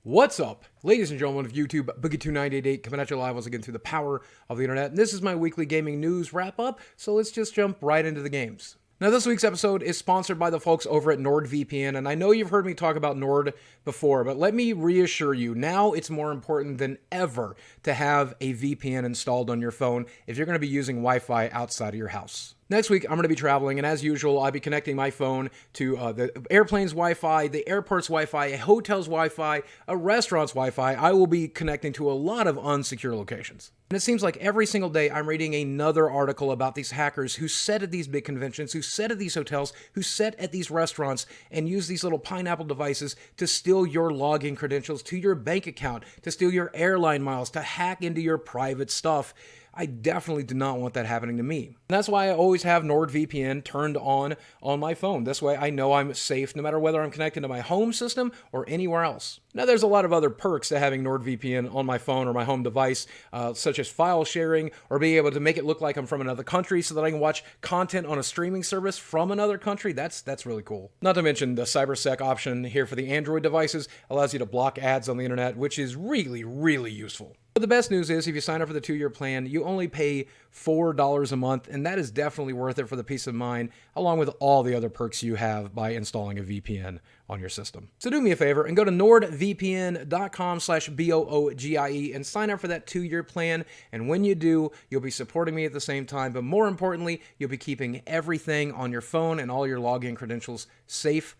What's up, ladies and gentlemen of YouTube? Boogie2988 coming at you live once again through the power of the internet. And this is my weekly gaming news wrap up, so let's just jump right into the games. Now, this week's episode is sponsored by the folks over at NordVPN, and I know you've heard me talk about Nord before, but let me reassure you, now it's more important than ever to have a VPN installed on your phone if you're going to be using Wi-Fi outside of your house. Next week, I'm going to be traveling, and as usual, I'll be connecting my phone to the airplane's Wi-Fi, the airport's Wi-Fi, a hotel's Wi-Fi, a restaurant's Wi-Fi. I will be connecting to a lot of unsecure locations. And it seems like every single day I'm reading another article about these hackers who sit at these big conventions, who sit at these hotels, who sit at these restaurants and use these little pineapple devices to steal your login credentials to your bank account, to steal your airline miles, to hack into your private stuff. I definitely do not want that happening to me. And that's why I always have NordVPN turned on my phone. This way I know I'm safe no matter whether I'm connected to my home system or anywhere else. Now, there's a lot of other perks to having NordVPN on my phone or my home device, such as file sharing or being able to make it look like I'm from another country so that I can watch content on a streaming service from another country. That's really cool. Not to mention the CyberSec option here for the Android devices allows you to block ads on the internet, which is really, really useful. But the best news is if you sign up for the 2-year plan, you only pay $4 a month, and that is definitely worth it for the peace of mind, along with all the other perks you have by installing a VPN on your system. So do me a favor and go to nordvpn.com/BOOGIE and sign up for that 2-year plan. And when you do, you'll be supporting me at the same time, but more importantly, you'll be keeping everything on your phone and all your login credentials safe.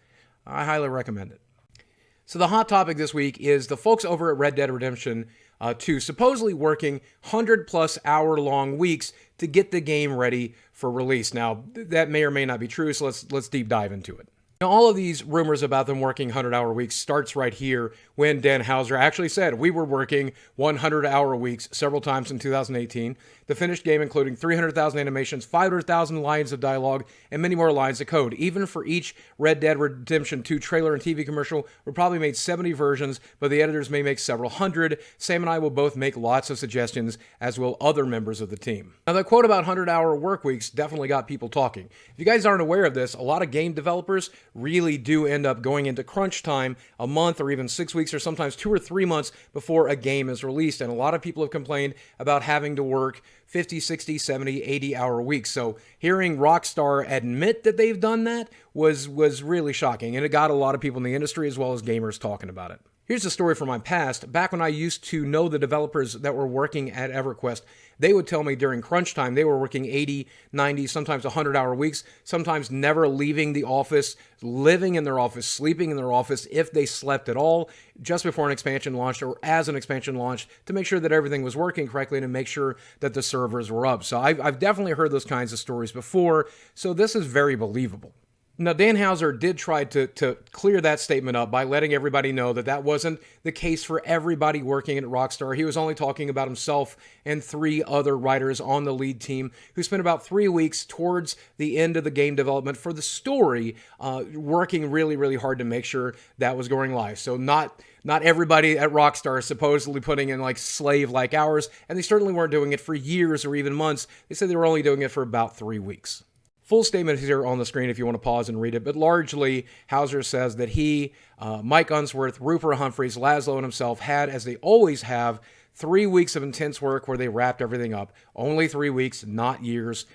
I highly recommend it. So the hot topic this week is the folks over at Red Dead Redemption 2 supposedly working 100+ hour-long weeks to get the game ready for release. Now, that may or may not be true, so let's deep dive into it. Now, all of these rumors about them working 100-hour weeks starts right here when Dan Houser actually said we were working 100-hour weeks several times in 2018. The finished game including 300,000 animations, 500,000 lines of dialogue, and many more lines of code. Even for each Red Dead Redemption 2 trailer and TV commercial, we probably made 70 versions, but the editors may make several hundred. Sam and I will both make lots of suggestions, as will other members of the team. Now, that quote about 100-hour work weeks definitely got people talking. If you guys aren't aware of this, a lot of game developers really do end up going into crunch time a month or even 6 weeks or sometimes 2 or 3 months before a game is released. And a lot of people have complained about having to work 50, 60, 70, 80-hour weeks. So hearing Rockstar admit that they've done that was really shocking. And it got a lot of people in the industry as well as gamers talking about it. Here's a story from my past. Back when I used to know the developers that were working at EverQuest, they would tell me during crunch time they were working 80, 90, sometimes 100-hour weeks, sometimes never leaving the office, living in their office, sleeping in their office if they slept at all, just before an expansion launched or as an expansion launched to make sure that everything was working correctly and to make sure that the servers were up. So I've definitely heard those kinds of stories before, so this is very believable. Now, Dan Houser did try to clear that statement up by letting everybody know that that wasn't the case for everybody working at Rockstar. He was only talking about himself and 3 other writers on the lead team who spent about 3 weeks towards the end of the game development for the story, working really, really hard to make sure that was going live. So not everybody at Rockstar is supposedly putting in like slave-like hours, and they certainly weren't doing it for years or even months. They said they were only doing it for about 3 weeks. Full statement is here on the screen if you want to pause and read it, but largely Houser says that he, Mike Unsworth, Rupert Humphreys, Laszlo, and himself had, as they always have, 3 weeks of intense work where they wrapped everything up. Only 3 weeks, not years.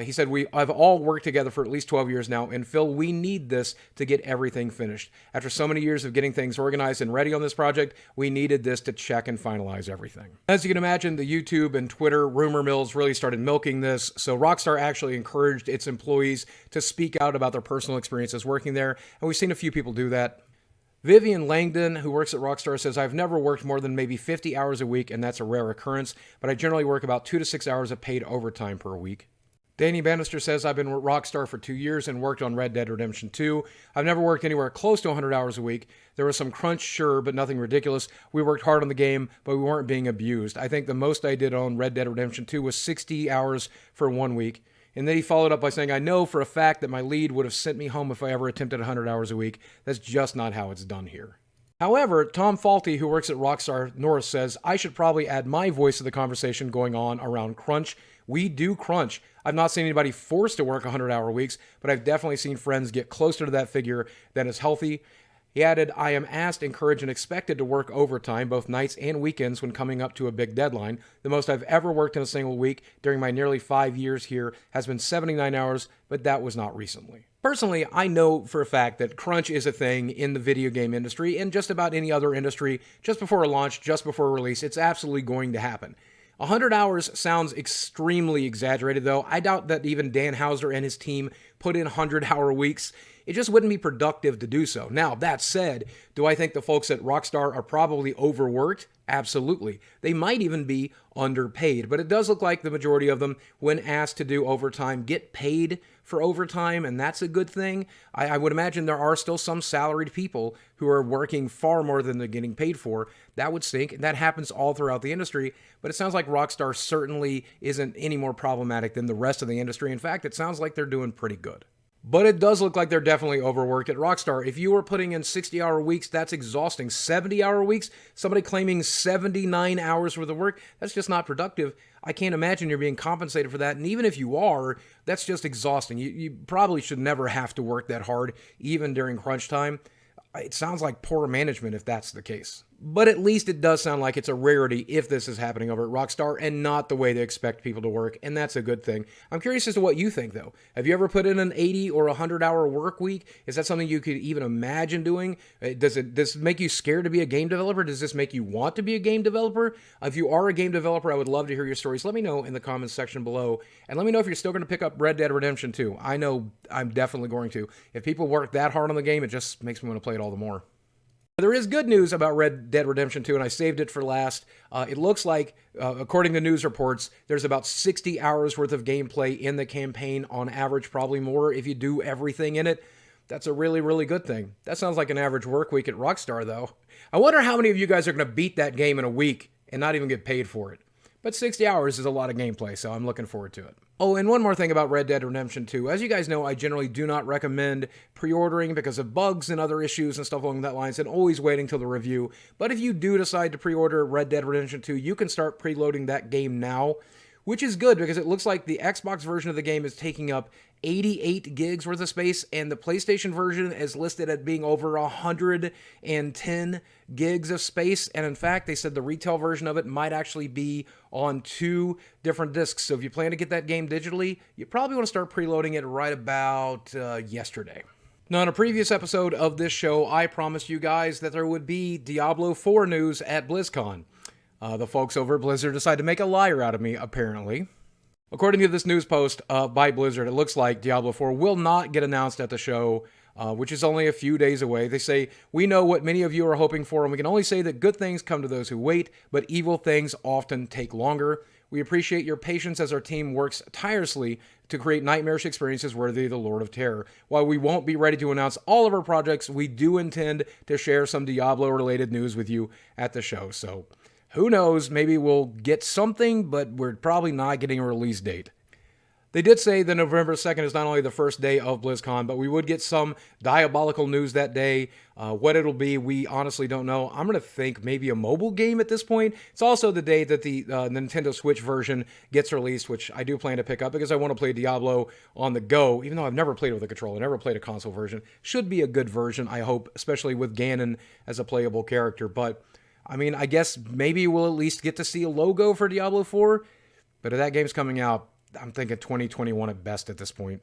He said, I've all worked together for at least 12 years now, and Phil, we need this to get everything finished. After so many years of getting things organized and ready on this project, we needed this to check and finalize everything. As you can imagine, the YouTube and Twitter rumor mills really started milking this, so Rockstar actually encouraged its employees to speak out about their personal experiences working there, and we've seen a few people do that. Vivian Langdon, who works at Rockstar, says, I've never worked more than maybe 50 hours a week, and that's a rare occurrence, but I generally work about 2 to 6 hours of paid overtime per week. Danny Bannister says, I've been with Rockstar for 2 years and worked on Red Dead Redemption 2. I've never worked anywhere close to 100 hours a week. There was some crunch, sure, but nothing ridiculous. We worked hard on the game, but we weren't being abused. I think the most I did on Red Dead Redemption 2 was 60 hours for 1 week. And then he followed up by saying, I know for a fact that my lead would have sent me home if I ever attempted 100 hours a week. That's just not how it's done here. However, Tom Faulty, who works at Rockstar North, says, I should probably add my voice to the conversation going on around crunch. We do crunch. I've not seen anybody forced to work 100-hour weeks, but I've definitely seen friends get closer to that figure than is healthy. He added, "I am asked, encouraged, and expected to work overtime, both nights and weekends when coming up to a big deadline. The most I've ever worked in a single week during my nearly 5 years here has been 79 hours, but that was not recently." Personally, I know for a fact that crunch is a thing in the video game industry and just about any other industry. Just before a launch, just before a release, it's absolutely going to happen. 100 hours sounds extremely exaggerated, though. I doubt that even Dan Houser and his team put in 100-hour weeks. It just wouldn't be productive to do so. Now, that said, do I think the folks at Rockstar are probably overworked? Absolutely. They might even be underpaid, but it does look like the majority of them, when asked to do overtime, get paid for overtime, and that's a good thing. I would imagine there are still some salaried people who are working far more than they're getting paid for. That would stink. That happens all throughout the industry, but it sounds like Rockstar certainly isn't any more problematic than the rest of the industry. In fact, it sounds like they're doing pretty good. But it does look like they're definitely overworked at Rockstar. If you were putting in 60-hour weeks, that's exhausting. 70-hour weeks, somebody claiming 79 hours worth of work, that's just not productive. I can't imagine you're being compensated for that. And even if you are, that's just exhausting. You probably should never have to work that hard, even during crunch time. It sounds like poor management if that's the case. But at least it does sound like it's a rarity if this is happening over at Rockstar and not the way they expect people to work, and that's a good thing. I'm curious as to what you think, though. Have you ever put in an 80 or 100-hour work week? Is that something you could even imagine doing? Does this make you scared to be a game developer? Does this make you want to be a game developer? If you are a game developer, I would love to hear your stories. Let me know in the comments section below, and let me know if you're still going to pick up Red Dead Redemption 2. I know I'm definitely going to. If people work that hard on the game, it just makes me want to play it all the more. There is good news about Red Dead Redemption 2, and I saved it for last. It looks like, according to news reports, there's about 60 hours worth of gameplay in the campaign on average, probably more if you do everything in it. That's a really, really good thing. That sounds like an average work week at Rockstar, though. I wonder how many of you guys are going to beat that game in a week and not even get paid for it. But 60 hours is a lot of gameplay, so I'm looking forward to it. Oh, and one more thing about Red Dead Redemption 2. As you guys know, I generally do not recommend pre-ordering because of bugs and other issues and stuff along that lines, and always waiting till the review. But if you do decide to pre-order Red Dead Redemption 2, you can start preloading that game now, which is good because it looks like the Xbox version of the game is taking up 88 gigs worth of space, and the PlayStation version is listed at being over 110 gigs of space. And in fact, they said the retail version of it might actually be on 2 different discs. So if you plan to get that game digitally, you probably want to start preloading it right about yesterday. Now, in a previous episode of this show, I promised you guys that there would be Diablo 4 news at BlizzCon. The folks over at Blizzard decided to make a liar out of me, apparently. According to this news post by Blizzard, it looks like Diablo 4 will not get announced at the show, which is only a few days away. They say, "We know what many of you are hoping for, and we can only say that good things come to those who wait, but evil things often take longer. We appreciate your patience as our team works tirelessly to create nightmarish experiences worthy of the Lord of Terror. While we won't be ready to announce all of our projects, we do intend to share some Diablo-related news with you at the show." So, who knows, maybe we'll get something, but we're probably not getting a release date. They did say that November 2nd is not only the first day of BlizzCon, but we would get some diabolical news that day. What it'll be, we honestly don't know. I'm going to think maybe a mobile game at this point. It's also the day that the Nintendo Switch version gets released, which I do plan to pick up because I want to play Diablo on the go, even though I've never played it with a controller, never played a console version. Should be a good version, I hope, especially with Ganon as a playable character. But I mean, I guess maybe we'll at least get to see a logo for Diablo 4, but if that game's coming out, I'm thinking 2021 at best at this point.